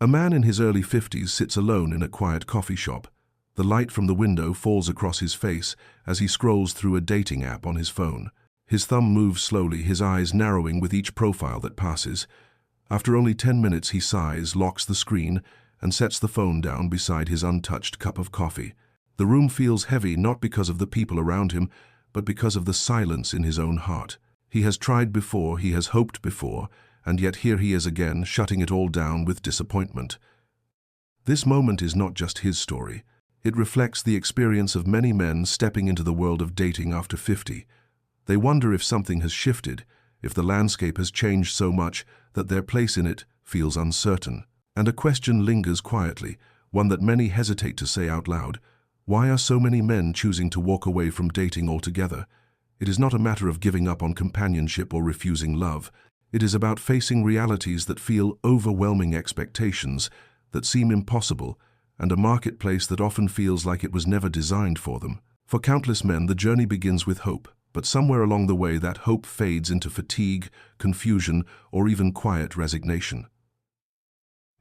A man in his early 50s sits alone in a quiet coffee shop. The light from the window falls across his face as he scrolls through a dating app on his phone. His thumb moves slowly, his eyes narrowing with each profile that passes. After only 10 minutes, he sighs, locks the screen, and sets the phone down beside his untouched cup of coffee. The room feels heavy, not because of the people around him, but because of the silence in his own heart. He has tried before, he has hoped before, and yet here he is again, shutting it all down with disappointment. This moment is not just his story. It reflects the experience of many men stepping into the world of dating after 50. They wonder if something has shifted, if the landscape has changed so much that their place in it feels uncertain. And a question lingers quietly, one that many hesitate to say out loud. Why are so many men choosing to walk away from dating altogether? It is not a matter of giving up on companionship or refusing love. It is about facing realities that feel overwhelming, expectations that seem impossible, and a marketplace that often feels like it was never designed for them. For countless men, the journey begins with hope, but somewhere along the way that hope fades into fatigue, confusion, or even quiet resignation.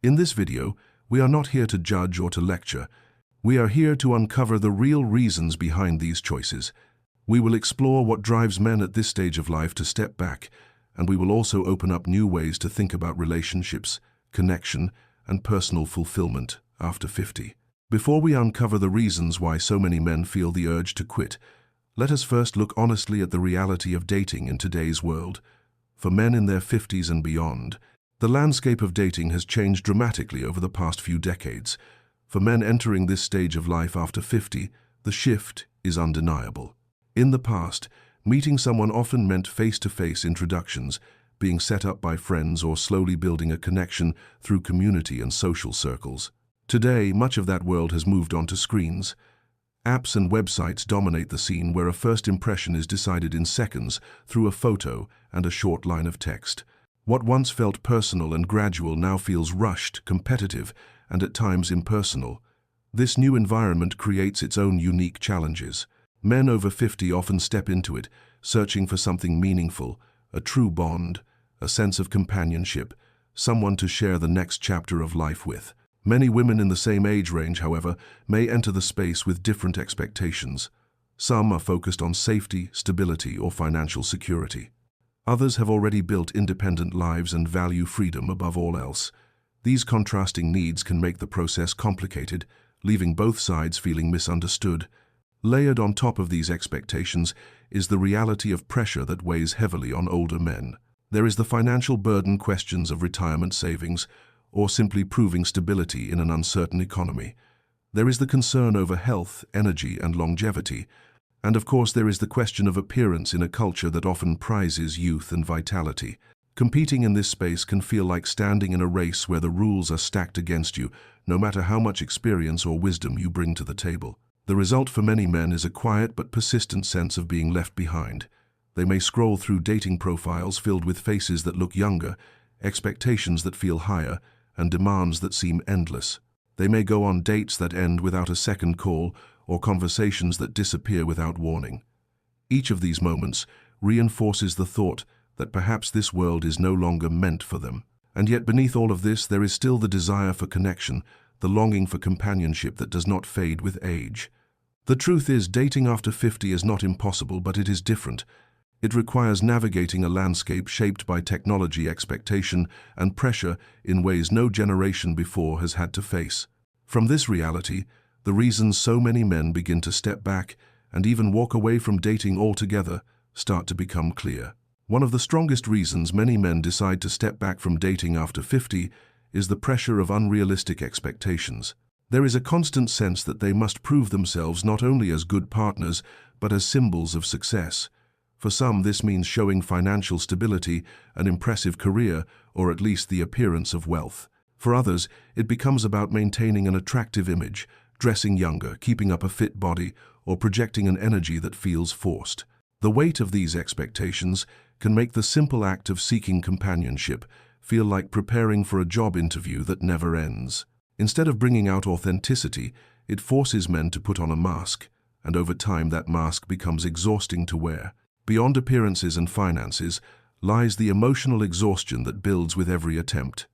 In this video, we are not here to judge or to lecture. We are here to uncover the real reasons behind these choices. We will explore what drives men at this stage of life to step back, and we will also open up new ways to think about relationships, connection, and personal fulfillment after 50. Before we uncover the reasons why so many men feel the urge to quit, let us first look honestly at the reality of dating in today's world. For men in their 50s and beyond, the landscape of dating has changed dramatically over the past few decades. For men entering this stage of life after 50, the shift is undeniable. In the past, meeting someone often meant face-to-face introductions, being set up by friends, or slowly building a connection through community and social circles. Today, much of that world has moved onto screens. Apps and websites dominate the scene, where a first impression is decided in seconds through a photo and a short line of text. What once felt personal and gradual now feels rushed, competitive, and at times impersonal. This new environment creates its own unique challenges. Men over 50 often step into it, searching for something meaningful, a true bond, a sense of companionship, someone to share the next chapter of life with. Many women in the same age range, however, may enter the space with different expectations. Some are focused on safety, stability, or financial security. Others have already built independent lives and value freedom above all else. These contrasting needs can make the process complicated, leaving both sides feeling misunderstood. Layered on top of these expectations is the reality of pressure that weighs heavily on older men. There is the financial burden, questions of retirement savings, or simply proving stability in an uncertain economy. There is the concern over health, energy, and longevity. And of course, there is the question of appearance in a culture that often prizes youth and vitality. Competing in this space can feel like standing in a race where the rules are stacked against you, no matter how much experience or wisdom you bring to the table. The result for many men is a quiet but persistent sense of being left behind. They may scroll through dating profiles filled with faces that look younger, expectations that feel higher, and demands that seem endless. They may go on dates that end without a second call, or conversations that disappear without warning. Each of these moments reinforces the thought that perhaps this world is no longer meant for them. And yet beneath all of this, there is still the desire for connection, the longing for companionship that does not fade with age. The truth is, dating after 50 is not impossible, but it is different. It requires navigating a landscape shaped by technology, expectation, and pressure in ways no generation before has had to face. From this reality, the reasons so many men begin to step back and even walk away from dating altogether start to become clear. One of the strongest reasons many men decide to step back from dating after 50 is the pressure of unrealistic expectations. There is a constant sense that they must prove themselves not only as good partners, but as symbols of success. For some, this means showing financial stability, an impressive career, or at least the appearance of wealth. For others, it becomes about maintaining an attractive image, dressing younger, keeping up a fit body, or projecting an energy that feels forced. The weight of these expectations can make the simple act of seeking companionship feel like preparing for a job interview that never ends. Instead of bringing out authenticity, it forces men to put on a mask, and over time that mask becomes exhausting to wear. Beyond appearances and finances lies the emotional exhaustion that builds with every attempt.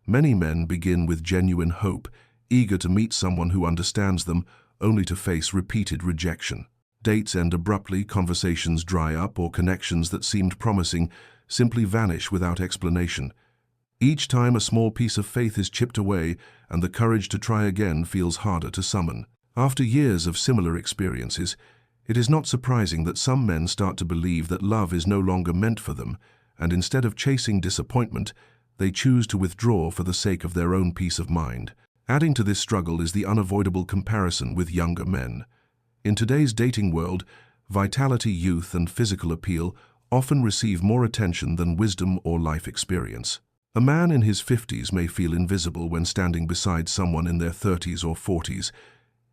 Many men begin with genuine hope, eager to meet someone who understands them, only to face repeated rejection. Dates end abruptly, conversations dry up, or connections that seemed promising simply vanish without explanation. Each time a small piece of faith is chipped away, and the courage to try again feels harder to summon. After years of similar experiences, it is not surprising that some men start to believe that love is no longer meant for them, and instead of chasing disappointment, they choose to withdraw for the sake of their own peace of mind. Adding to this struggle is the unavoidable comparison with younger men. In today's dating world, vitality, youth, and physical appeal often receive more attention than wisdom or life experience. A man in his 50s may feel invisible when standing beside someone in their 30s or 40s,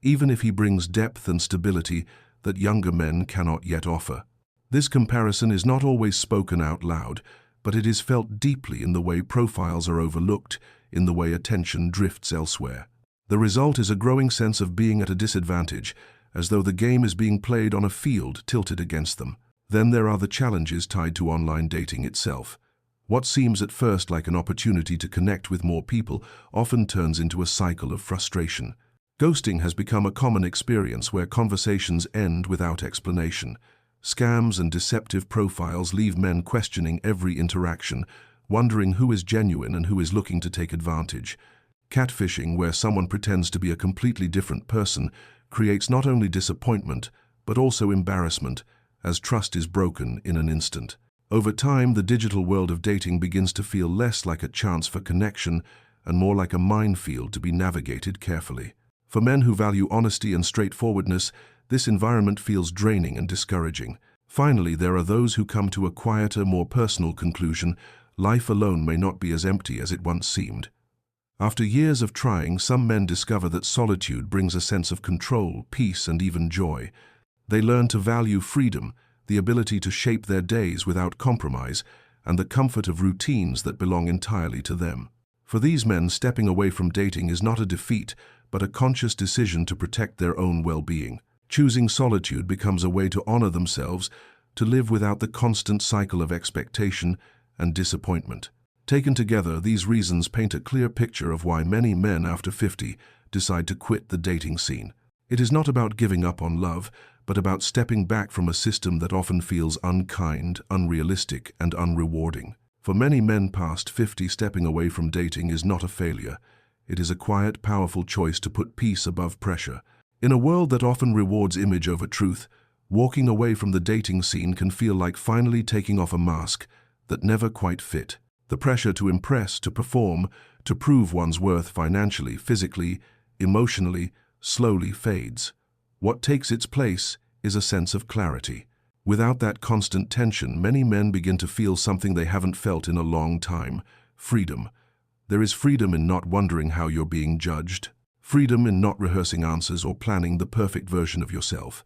even if he brings depth and stability that younger men cannot yet offer. This comparison is not always spoken out loud, but it is felt deeply in the way profiles are overlooked, in the way attention drifts elsewhere. The result is a growing sense of being at a disadvantage, as though the game is being played on a field tilted against them. Then there are the challenges tied to online dating itself. What seems at first like an opportunity to connect with more people often turns into a cycle of frustration. Ghosting has become a common experience where conversations end without explanation. Scams and deceptive profiles leave men questioning every interaction, wondering who is genuine and who is looking to take advantage. Catfishing, where someone pretends to be a completely different person, creates not only disappointment, but also embarrassment, as trust is broken in an instant. Over time, the digital world of dating begins to feel less like a chance for connection and more like a minefield to be navigated carefully. For men who value honesty and straightforwardness, this environment feels draining and discouraging. Finally, there are those who come to a quieter, more personal conclusion: life alone may not be as empty as it once seemed. After years of trying, some men discover that solitude brings a sense of control, peace, and even joy. They learn to value freedom, the ability to shape their days without compromise, and the comfort of routines that belong entirely to them. For these men, stepping away from dating is not a defeat, but a conscious decision to protect their own well-being. Choosing solitude becomes a way to honor themselves, to live without the constant cycle of expectation and disappointment. Taken together, these reasons paint a clear picture of why many men after 50 decide to quit the dating scene. It is not about giving up on love, but about stepping back from a system that often feels unkind, unrealistic, and unrewarding. For many men past 50, stepping away from dating is not a failure. It is a quiet, powerful choice to put peace above pressure. In a world that often rewards image over truth, walking away from the dating scene can feel like finally taking off a mask that never quite fit. The pressure to impress, to perform, to prove one's worth financially, physically, emotionally, slowly fades. What takes its place is a sense of clarity. Without that constant tension, many men begin to feel something they haven't felt in a long time: freedom. There is freedom in not wondering how you're being judged. Freedom in not rehearsing answers or planning the perfect version of yourself.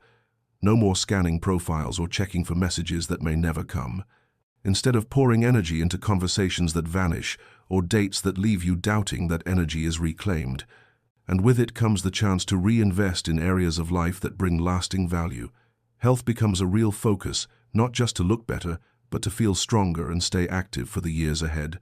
No more scanning profiles or checking for messages that may never come. Instead of pouring energy into conversations that vanish or dates that leave you doubting, that energy is reclaimed. And with it comes the chance to reinvest in areas of life that bring lasting value. Health becomes a real focus, not just to look better, but to feel stronger and stay active for the years ahead.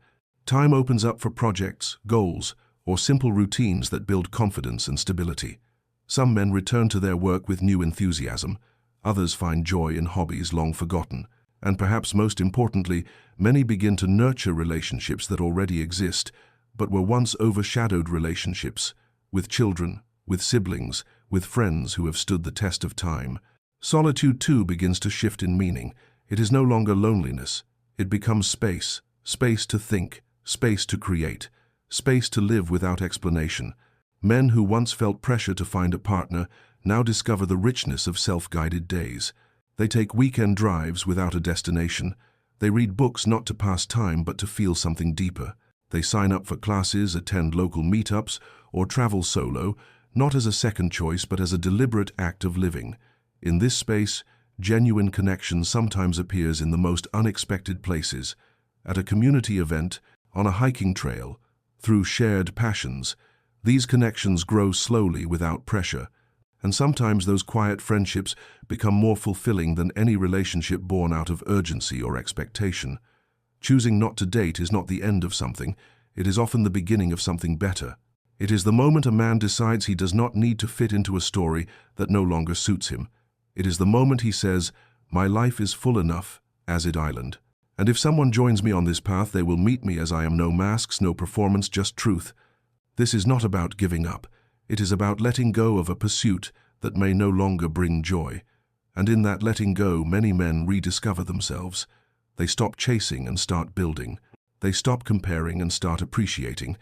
Time opens up for projects, goals, or simple routines that build confidence and stability. Some men return to their work with new enthusiasm. Others find joy in hobbies long forgotten. And perhaps most importantly, many begin to nurture relationships that already exist, but were once overshadowed relationships, with children, with siblings, with friends who have stood the test of time. Solitude too begins to shift in meaning. It is no longer loneliness. It becomes space, space to think, space to create, space to live without explanation. Men who once felt pressure to find a partner now discover the richness of self-guided days. They take weekend drives without a destination. They read books not to pass time but to feel something deeper. They sign up for classes, attend local meetups, or travel solo, not as a second choice but as a deliberate act of living. In this space, genuine connection sometimes appears in the most unexpected places: at a community event, on a hiking trail, through shared passions. These connections grow slowly without pressure, and sometimes those quiet friendships become more fulfilling than any relationship born out of urgency or expectation. Choosing not to date is not the end of something, it is often the beginning of something better. It is the moment a man decides he does not need to fit into a story that no longer suits him. It is the moment he says, "My life is full enough, as it island." And if someone joins me on this path, they will meet me as I am, no masks, no performance, just truth. This is not about giving up. It is about letting go of a pursuit that may no longer bring joy. And in that letting go, many men rediscover themselves. They stop chasing and start building. They stop comparing and start appreciating.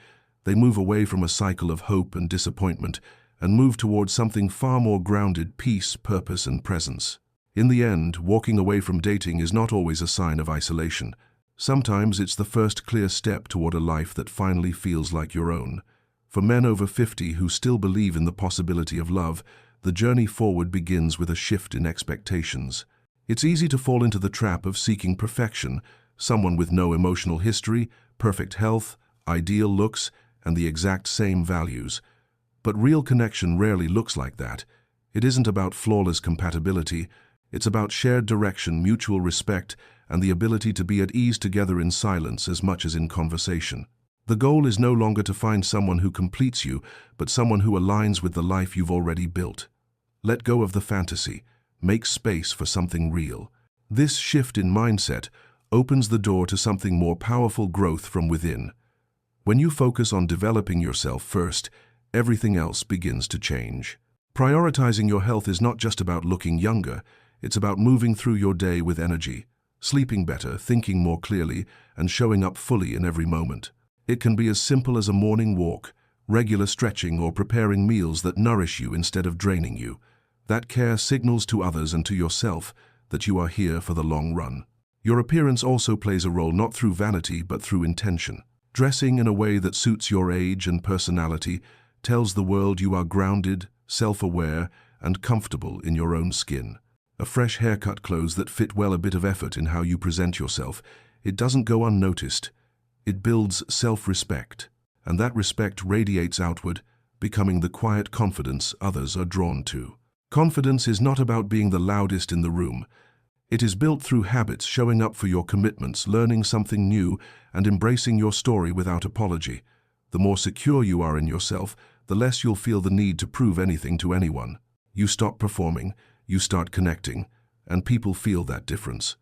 They move away from a cycle of hope and disappointment and move towards something far more grounded: peace, purpose, and presence. In the end, walking away from dating is not always a sign of isolation. Sometimes it's the first clear step toward a life that finally feels like your own. For men over 50 who still believe in the possibility of love, the journey forward begins with a shift in expectations. It's easy to fall into the trap of seeking perfection, someone with no emotional history, perfect health, ideal looks, and the exact same values. But real connection rarely looks like that. It isn't about flawless compatibility. It's about shared direction, mutual respect, and the ability to be at ease together in silence as much as in conversation. The goal is no longer to find someone who completes you, but someone who aligns with the life you've already built. Let go of the fantasy. Make space for something real. This shift in mindset opens the door to something more powerful: growth from within. When you focus on developing yourself first, everything else begins to change. Prioritizing your health is not just about looking younger. It's about moving through your day with energy, sleeping better, thinking more clearly, and showing up fully in every moment. It can be as simple as a morning walk, regular stretching, or preparing meals that nourish you instead of draining you. That care signals to others and to yourself that you are here for the long run. Your appearance also plays a role, not through vanity but through intention. Dressing in a way that suits your age and personality tells the world you are grounded, self-aware, and comfortable in your own skin. A fresh haircut, clothes that fit well, a bit of effort in how you present yourself. It doesn't go unnoticed. It builds self-respect, and that respect radiates outward, becoming the quiet confidence others are drawn to. Confidence is not about being the loudest in the room. It is built through habits, showing up for your commitments, learning something new, and embracing your story without apology. The more secure you are in yourself, the less you'll feel the need to prove anything to anyone. You stop performing, you start connecting, and people feel that difference.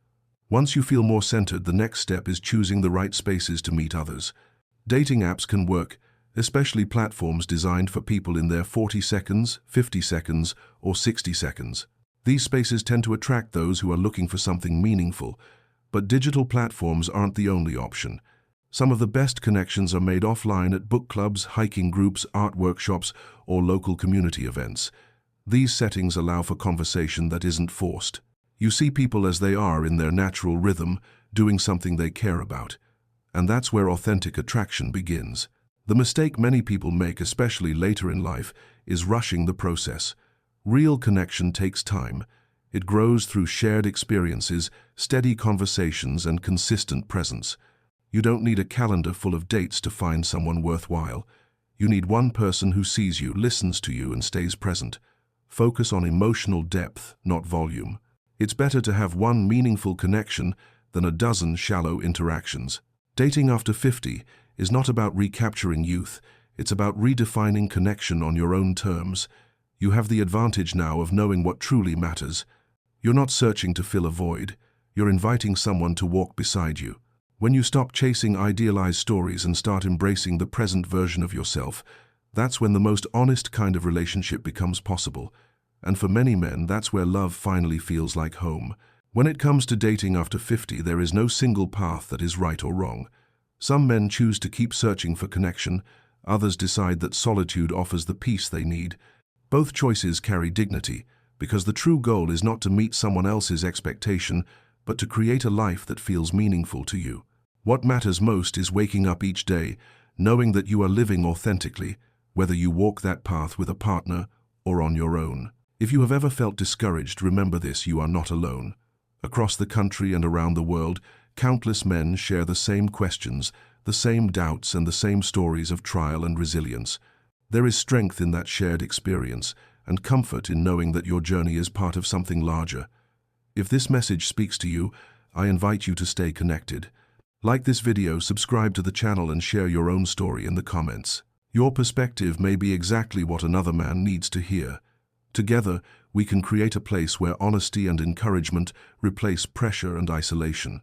Once you feel more centered, the next step is choosing the right spaces to meet others. Dating apps can work, especially platforms designed for people in their 40 seconds, 50 seconds, or 60 seconds. These spaces tend to attract those who are looking for something meaningful, but digital platforms aren't the only option. Some of the best connections are made offline at book clubs, hiking groups, art workshops, or local community events. These settings allow for conversation that isn't forced. You see people as they are, in their natural rhythm, doing something they care about. And that's where authentic attraction begins. The mistake many people make, especially later in life, is rushing the process. Real connection takes time. It grows through shared experiences, steady conversations, and consistent presence. You don't need a calendar full of dates to find someone worthwhile. You need one person who sees you, listens to you, and stays present. Focus on emotional depth, not volume. It's better to have one meaningful connection than a dozen shallow interactions. Dating after 50 is not about recapturing youth. It's about redefining connection on your own terms. You have the advantage now of knowing what truly matters. You're not searching to fill a void. You're inviting someone to walk beside you. When you stop chasing idealized stories and start embracing the present version of yourself, that's when the most honest kind of relationship becomes possible. And for many men, that's where love finally feels like home. When it comes to dating after 50, there is no single path that is right or wrong. Some men choose to keep searching for connection. Others decide that solitude offers the peace they need. Both choices carry dignity, because the true goal is not to meet someone else's expectation, but to create a life that feels meaningful to you. What matters most is waking up each day, knowing that you are living authentically, whether you walk that path with a partner or on your own. If you have ever felt discouraged, remember this: you are not alone. Across the country and around the world, countless men share the same questions, the same doubts, and the same stories of trial and resilience. There is strength in that shared experience, and comfort in knowing that your journey is part of something larger. If this message speaks to you, I invite you to stay connected. Like this video, subscribe to the channel and share your own story in the comments. Your perspective may be exactly what another man needs to hear. Together, we can create a place where honesty and encouragement replace pressure and isolation.